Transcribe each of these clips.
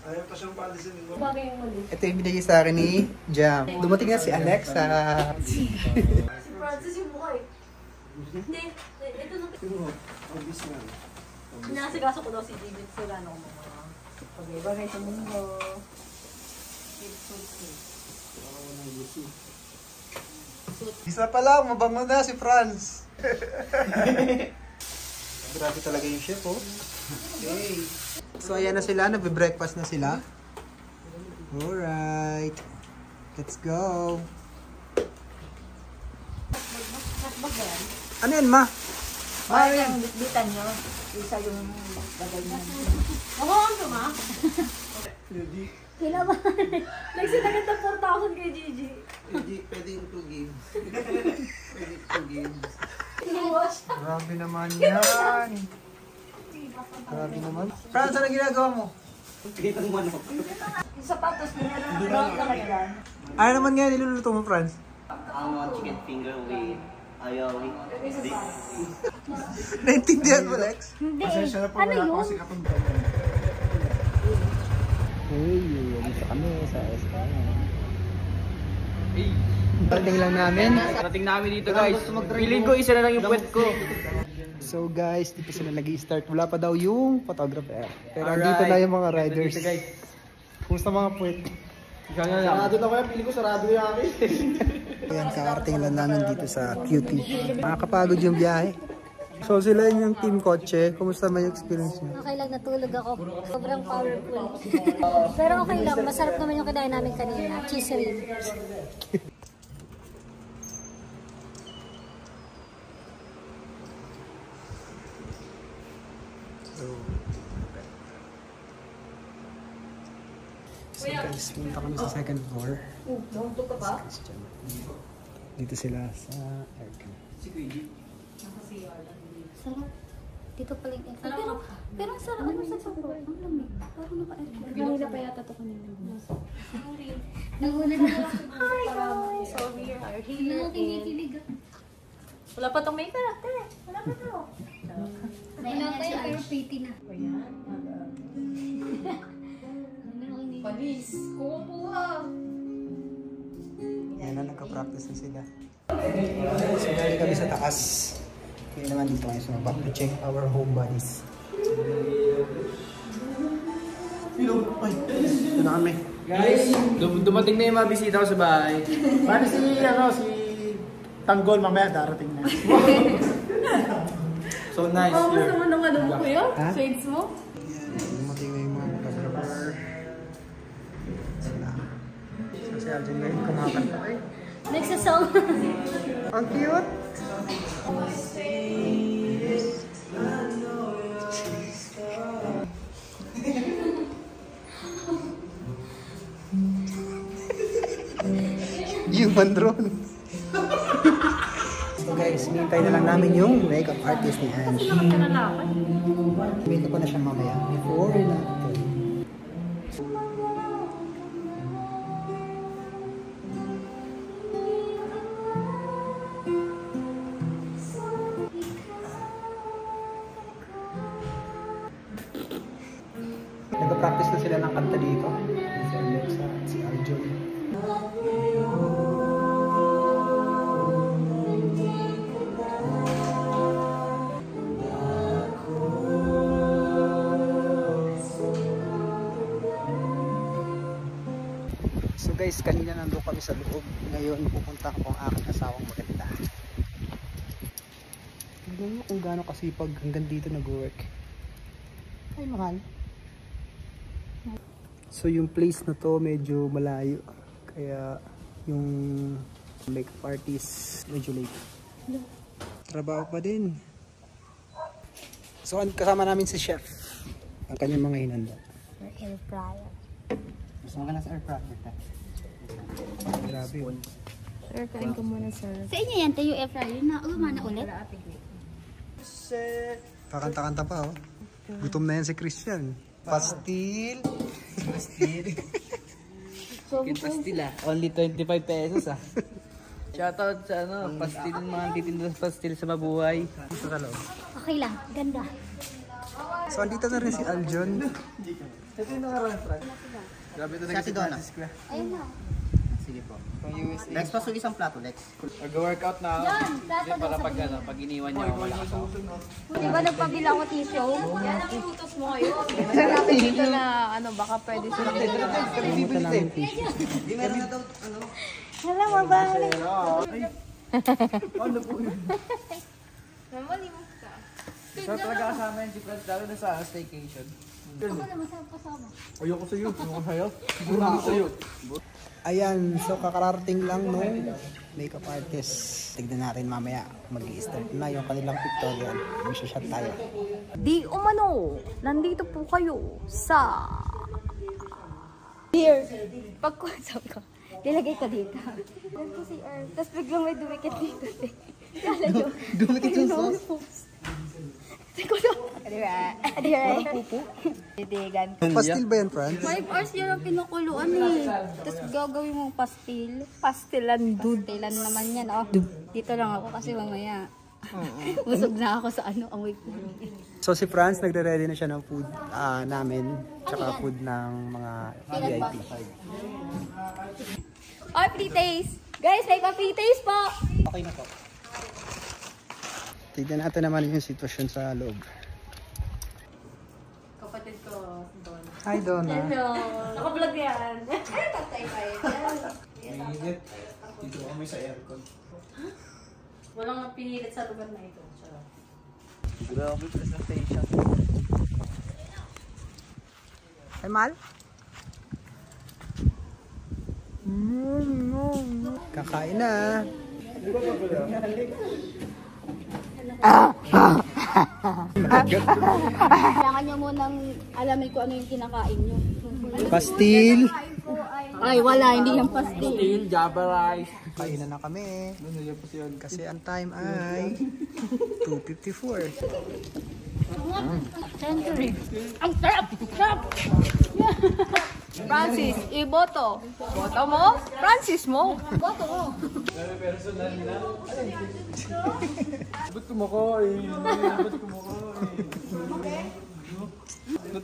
Ayaw pa siyang paalisin. Ito yung binigay sa akin ni Jam. Dumating na si Alexa. Si Francis yung mukha eh. Hindi, ito na. Obvious na. Pinasigaso ko daw si David Serrano ko mga pag-ibagay sa mundo. Isa pa lang, mabango na si Franz. Grabe talaga yung chef, oh. Okay. So, ayan na sila. Nagbe-breakfast na sila. Alright. Let's go. Ano yan, ma? Ano yung bitbitan nyo? Isa yung bagay nyo. Oo, ano ma? Kila ba? Nagsinagat ng 4,000 kay Gigi. Pwede yung 2 games. Pwede 2 games. Grabe naman yan. Grabe naman. Franz, ano ginagawa mo? Yung sapatos niya na kailan. Ano naman nga niluluto mo, Franz? Chicken finger with ayawi. Naintindihan mo, Lex? Hindi. Ano yun? Uy, dito kami sa SK. Parating lang namin. Parating namin dito, guys. Feeling ko isa na lang yung puwet ko. So guys, di pa sila nag-i-start. Wala pa daw yung photographer. Pero dito na yung mga riders. Kumusta mga puwet? Sarado na kaya, pili ko sarado yung akin. Ayan, kakarating lang namin dito sa QT. Makakapagod yung biyahe. So sila yung team kotse. Kumusta man yung experience niyo? Okay lang, natulog ako. Sobrang powerful. Pero okay lang, masarap naman yung kinain namin kanina. Cheese ring. So guys, punta kami sa second floor. Nahuntok ka ba? Dito sila sa aircon. Sarap. Dito pala yung aircon. Pero ang sarap. Ano sa sarap? Ang lamig. Parang naka-aircon. Kanina pa yata ito kanina. Sorry. Nagulat na. Hi guys! So we are here. Kinikilig. Wala pa itong makeup. Wala pa ito. Wala pa yung pero pretty na. Palis. Kuha. Yan na, nagka-practice na sila. So galing kami sa taas. Kaya naman dito ngayon sumabak to check our home bodies. Ay, ito na kami. Guys, dumating na yung mga bisita ko sa bahay. Paano si Tanggol mamaya darating na. So nice. Gusto mo nung ano mo kuya? Ha? Shades mo? Yan, dumating na yung mga photographer. Sila. So si Alden ngayon kumakanta. Next sa song. Ang cute! Human drone. So guys, hinihintay na lang namin yung makeup artist ni Ange. Makeup ko na siya mamaya. Before natin. Nag-practice na sila ng kanta dito. Si Alexa at si Arjun. So guys, kanina nandun kami sa loob. Ngayon pupunta ko ang aking asawang maganda. Tignan mo kung gaano kasipag hanggang dito nag-work. Ay, mahal. So yung place na to medyo malayo. Kaya yung makeup artist medyo late. Trabaho pa din. So kasama namin si chef. Ang kanyang mga hinanda. Air fryer. Gusto ka na sa air fryer ta? Grabe yun. Sir, kain ko muna sir. Sa inyo yan, tayo air fryer na. Umana ulit. Kakanta-kanta pa oh. Gutom na yan si Christian. Pastil. Pastil. Yung pastil only 25 pesos Shoutout sa pastil, mga titinda sa pastil sa mabuhay. Dito sa loob. Okay lang, ganda. So, andito na rin si Aljon. Ito yung nakaraan, Frank. Grabe talaga si Francisco. Ayun na. Sige po. Pang USA. Lex, pasok isang plato, Lex. Mag-workout na ako. Yan, plato Hindi, para daw pag, sabihin. pag iniwan niya ako, malakas ako. Di ba nagpabila ko tissue? Yan ang utos mo ngayon. Sabi dito na ano, baka pwede sila. Kalimutan namin yung tissue. Hindi meron na daw, ano? Hala, mabalik. Ano po yun? Mamalimos ka. So talaga kasama yun si Franz, lalo na sa staycation. Ako naman sa kasama. Ayoko sa'yo. Ayoko sa'yo. Siguro ako sa'yo. Ayan, so kakararating lang nung makeup artist. Tignan natin mamaya, mag-i-start na yung kanilang pictorial. Mag-shot tayo. Di umano, nandito po kayo sa... Here. Sabi ko, nilagay ko dito. Yan po si Earth. Tapos biglang may dumikit dito. Kala nyo. Dumikit yung sauce. Diba? Didigan. Pastil ba yan, Franz? 5 hours yun ang pinakuluan eh. Tapos gagawin mong pastil. Pastilan, dude. Pastilan naman yan. Oh, dito lang ako kasi mamaya. Busog na ako sa ano, amoy ko. So si Franz, nagre-ready na siya ng food namin. Tsaka food ng mga VIP. Or free taste. Guys, may pa-free taste po. Okay na po. Tignan natin naman yung sitwasyon sa loob. Kapatid ko, Don. Hi, Donna. Hello. Naka-vlog yan. Tatay pa yun. Mainit. Dito kami sa aircon. Walang pinilit sa lugar na ito. Charot. Grabe presentation. Hi, Mal. Kakain na. Kailangan nyo munang alamin ko ano yung kinakain nyo. Pastil. Ay, wala. Hindi yung pastil. Steel, Java rice. Kain na kami. Kasi ang time ay 2:54. Century. Ang sarap! Sarap! Francis, iboto. Boto mo? Francis mo. Boto mo. Ba't kumakain? Ba't kumakain?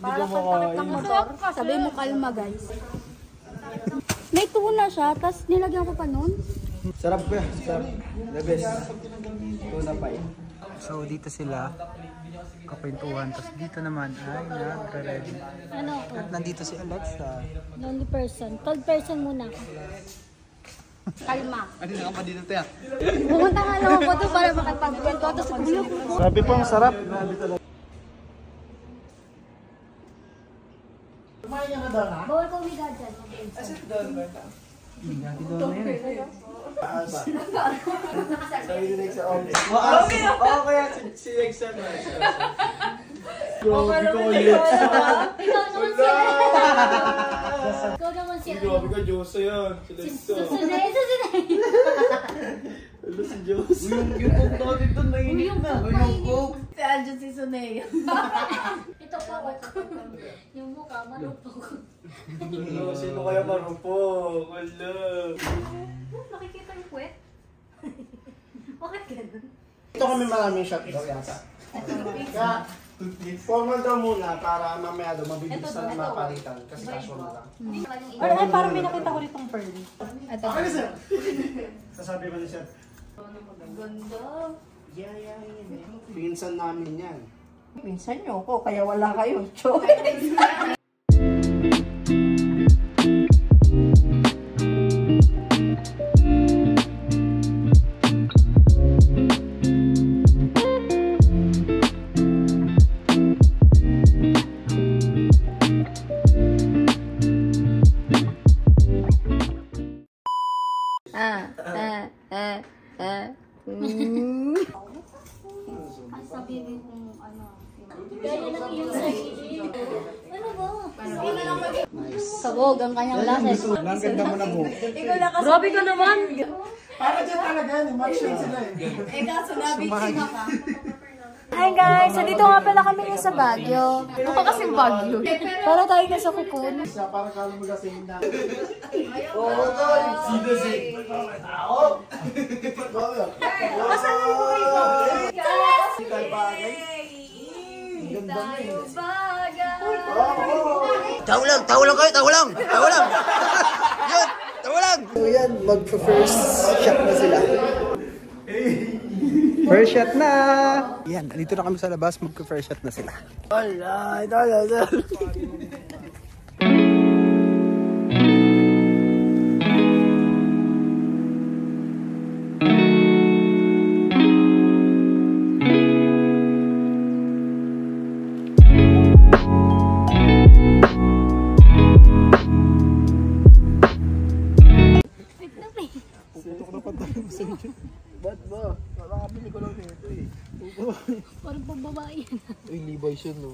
Para sa takip ng motor. Sabi mo kalma, guys. May tuna siya, tapos nilagyan ko pa nun. Sarap ba? Sarap. The best. Tuna pa eh. So dito sila kakwentuhan. Tapos dito naman ay nagre-ready. Ano ako? At nandito si Alexa. Lonely person. Cold person muna ako. Kalma. Ano na ka pa dito tayo? Pumunta nga lang ako to para makapagkwento. Tapos gulo ko. Sabi po ang sarap. Grabe talaga. Bawal ko umiga dyan. Sabi ni Lex sa office. Maas. Oo, kaya si Lex sa Grabe ko ulit. Ikaw naman si Grabe ka, Diyosa yan. Si Lex sa. Susunay. Ano si Diyosa? Yung coke natin doon, mainit na. Yung coke. Si Aljon si Suneo. Ito po. Yung mukha marupok. Sino kaya marupok? Wala. Nakikita yung puwet? Bakit ganun? Ito kami maraming shot daw yata. Kaya, formal daw muna para mamaya daw mabilis na mapalitan. Kasi casual lang. Ay, parang may nakita ko ditong pearl. Okay na sir! Sasabi ba ni sir? Ganda. Pinsan namin yan. Minsan nyo ko, kaya wala kayong choice. Sabi mo kung ano. Gaya lang yung sa ano ba? Sabog ang kanyang lakas. Ang ganda mo na mo. Grabe ka naman! Para dyan talaga, match yun sila eh. Kaso nabiktima ka. Hi guys! So dito nga pala kami sa Baguio. Mukha kasing Baguio. Para tayo na sa Cocoon. Siya para kala mo kasi hindi na. tayo bagay. Tawa lang kayo. Yun, tawa lang. So yan, mag-first shot na sila. First shot na! Yan, dito na kami sa labas, mag-first shot na sila. Alright. Ba't ba? Makakabili ko lang nito eh. Parang pambabae yan. Uy, Levi's yun no.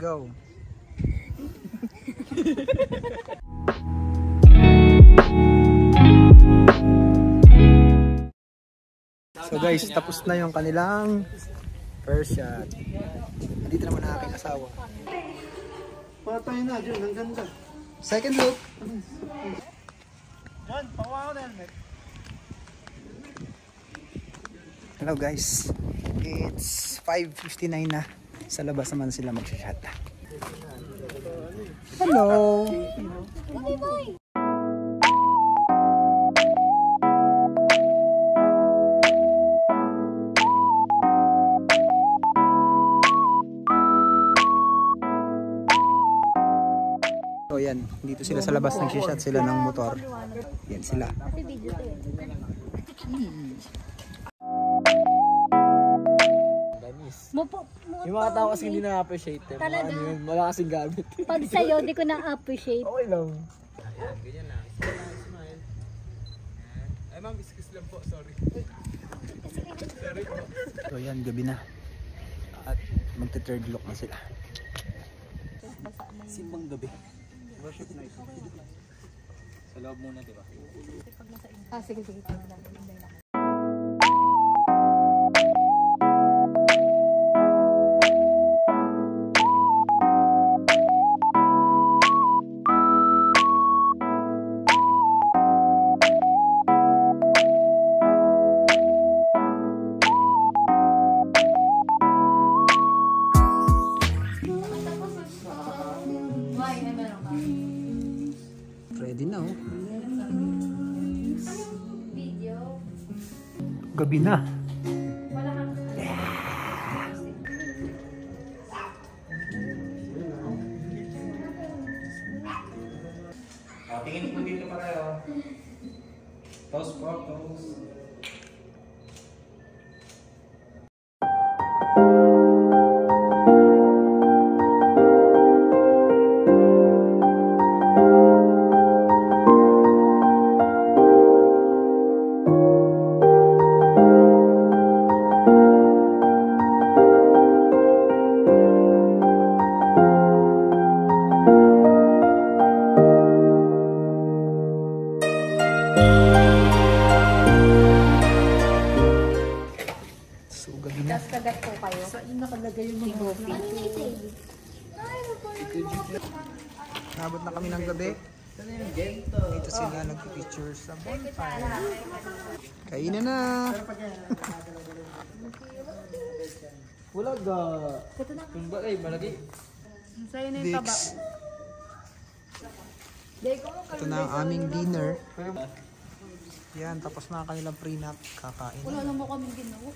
Go. So guys, tapos na yung kanilang first shot. Nandito naman ang aking asawa. Patay na, Jun. Ang ganda. Second look. John, pakuha ko na helmet. Hello guys. It's 5:59 na. Sa labas naman sila mag-shot. Hello. So yan, dito sila sa labas nag-shot sila ng motor. Yan sila. Kasi video to eh. Yung mga tao kasi hindi na-appreciate eh. Talaga? Wala kasing gamit. Pag sa'yo, di ko na-appreciate. Okay lang. So yan, gabi na. At magte-third look na sila. Simbang gabi. Sa loob muna, di ba? Sige. Ready na oh. Gabi na. Tingin ko dito pareho. Toast photos. So gabi na. Kagat po kayo. Nabot na kami ng gabi. Dito sila nagpipicture sa bonfire. Kainan na. Wala ga. Yung ba ay malaki? Dix. Ito na ang aming dinner. Yan, tapos na ang kanilang pre-nap. Kakain. Wala naman kaming ginawa.